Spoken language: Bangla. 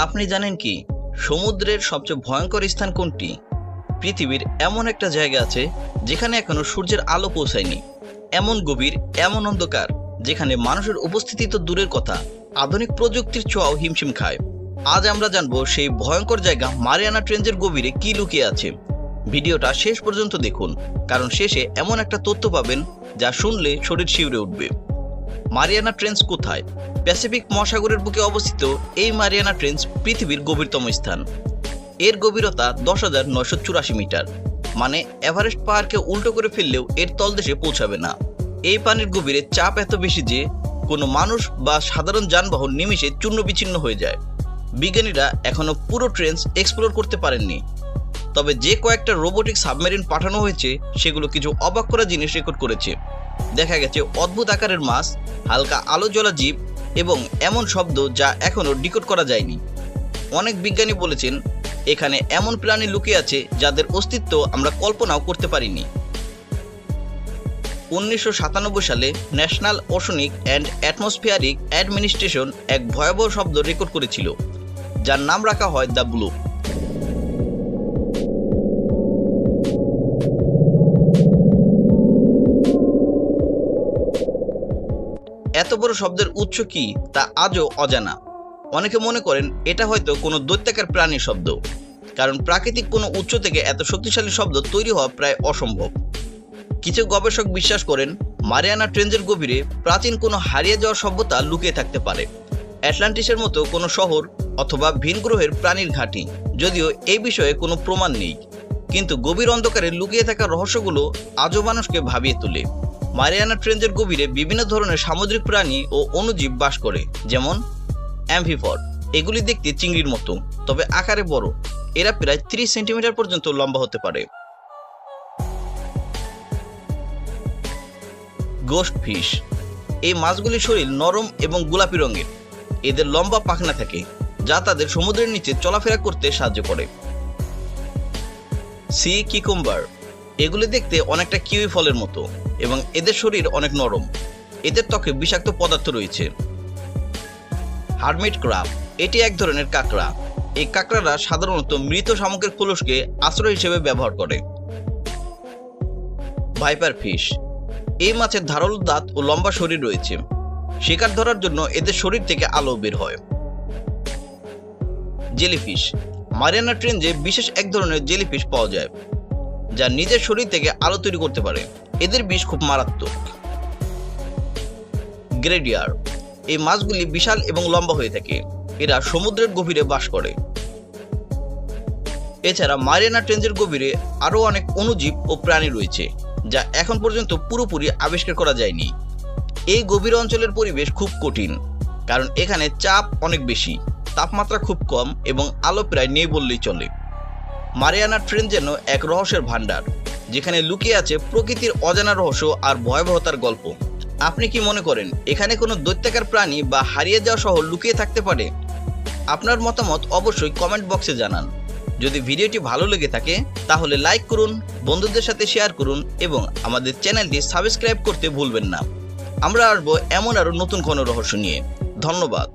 আপনি জানেন কি সমুদ্রের সবচেয়ে ভয়ঙ্কর স্থান কোনটি? পৃথিবীর এমন একটা জায়গা আছে যেখানে এখনো সূর্যের আলো পৌঁছায়নি। এমন গভীর, এমন অন্ধকার, যেখানে মানুষের উপস্থিতি তো দূরের কথা, আধুনিক প্রযুক্তির ছোঁয়াও হিমশিম খায়। আজ আমরা জানবো সেই ভয়ঙ্কর জায়গা মারিয়ানা ট্রেঞ্চের গভীরে কি লুকিয়ে আছে। ভিডিওটা শেষ পর্যন্ত দেখুন, কারণ শেষে এমন একটা তথ্য পাবেন যা শুনলে শরীর শিউরে উঠবে। মারিয়ানা ট্রেঞ্চ কোথায়? প্যাসিফিক মহাসাগরের বুকে অবস্থিত এই মারিয়ানা ট্রেঞ্চ পৃথিবীর গভীরতম স্থান। এর গভীরতা 10,984 মিটার, মানে এভারেস্ট পাহাড়কে উল্টো করে ফেললেও এর তলদেশে পৌঁছাবে না। এই পানির গভীরে চাপ এত বেশি যে কোনো মানুষ বা সাধারণ যানবাহন নিমিষে চূর্ণ বিচ্ছিন্ন হয়ে যায়। বিজ্ঞানীরা এখনো পুরো ট্রেঞ্চ এক্সপ্লোর করতে পারেননি, তবে যে কয়েকটা রোবোটিক সাবমেরিন পাঠানো হয়েছে সেগুলো কিছু অবাক করা জিনিস রেকর্ড করেছে। দেখা গেছে অদ্ভুত আকারের মাছ, হালকা আলো জ্বলা জীব এবং এমন শব্দ যা এখনও ডিকোড করা যায়নি। অনেক বিজ্ঞানী বলেছেন এখানে এমন প্রাণী লুকিয়ে আছে যাদের অস্তিত্ব আমরা কল্পনাও করতে পারিনি। 1997 সালে ন্যাশনাল ওশনিক অ্যান্ড অ্যাটমসফিয়ারিক অ্যাডমিনিস্ট্রেশন এক ভয়াবহ শব্দ রেকর্ড করেছিল, যার নাম রাখা হয় দ্য ব্লু। এত বড় শব্দের উৎস কি তা আজও অজানা। অনেকে মনে করেন এটা হয়তো কোনো দৈত্যাকার প্রাণীর শব্দ, কারণ প্রাকৃতিক কোনো উৎস থেকে এত শক্তিশালী শব্দ তৈরি হওয়া প্রায় অসম্ভব। কিছু গবেষক বিশ্বাস করেন মারিয়ানা ট্রেঞ্চের গভীরে প্রাচীন কোনো হারিয়ে যাওয়া সভ্যতা লুকিয়ে থাকতে পারে, অ্যাটলান্টিসের মতো কোনো শহর অথবা ভিন গ্রহের প্রাণীর ঘাঁটি। যদিও এই বিষয়ে কোনো প্রমাণ নেই, কিন্তু গভীর অন্ধকারে লুকিয়ে থাকা রহস্যগুলো আজও মানুষকে ভাবিয়ে তোলে। মারিয়ানা ট্রেঞ্চের গভীরে বিভিন্ন ধরনের সামুদ্রিক প্রাণী ও অণুজীব বাস করে, যেমন অ্যাম্ফিপড। এগুলি দেখতে চিংড়ির মতো, তবে আকারে বড়। এরা প্রায় 30 সেন্টিমিটার পর্যন্ত লম্বা হতে পারে। Ghost fish. এই মাছগুলির শরীর নরম এবং গোলাপি রঙের। এদের লম্বা পাখনা থাকে যা তাদের সমুদ্রের নিচে চলাফেরা করতে সাহায্য করে। সি কিকুম্বার। এগুলি দেখতে অনেকটা কিউই ফলের মতো এবং এদের শরীর অনেক নরম। এদের ত্বকে বিষাক্ত পদার্থ রয়েছে। Hermit crab. এটি এক ধরনের কাঁকড়া। এই কাঁকড়ারা সাধারণত মৃত শামুকের খোলসকে আশ্রয় হিসেবে ব্যবহার করে। Viper fish. এই মাছের ধারালো দাঁত ও লম্বা শরীর রয়েছে। শিকার ধরার জন্য এদের শরীর থেকে আলো বের হয়। জেলিফিশ। মারিয়ানা ট্রেঞ্চে বিশেষ এক ধরনের জেলিফিশ পাওয়া যায় যা নিজের শরীর থেকে আলো তৈরি করতে পারে। এদের বিষ খুব মারাত্মক। গ্রেডিয়ার। এই মাছগুলি বিশাল এবং লম্বা হয়ে থাকে। এরা সমুদ্রের গভীরে বাস করে। এছাড়া মারিয়ানা ট্রেঞ্চের গভীরে আরও অনেক অণুজীব ও প্রাণী রয়েছে যা এখন পর্যন্ত পুরোপুরি আবিষ্কার করা যায়নি। এই গভীর অঞ্চলের পরিবেশ খুব কঠিন, কারণ এখানে চাপ অনেক বেশি, তাপমাত্রা খুব কম এবং আলো প্রায় নেই বললেই চলে। মারিয়ানা ট্রেঞ্চ যেন এক রহস্যের ভান্ডার, যেখানে লুকিয়ে আছে প্রকৃতির অজানা রহস্য আর ভয়াবহতার গল্প। আপনি কি মনে করেন এখানে কোনো দৈত্যাকার প্রাণী বা হারিয়ে যাওয়া শহর লুকিয়ে থাকতে পারে? আপনার মতামত অবশ্যই কমেন্ট বক্সে জানান। যদি ভিডিওটি ভালো লেগে থাকে তাহলে লাইক করুন, বন্ধুদের সাথে শেয়ার করুন এবং আমাদের চ্যানেলটি সাবস্ক্রাইব করতে ভুলবেন না। আমরা আসবো এমন আরও নতুন কোনো রহস্য নিয়ে। ধন্যবাদ।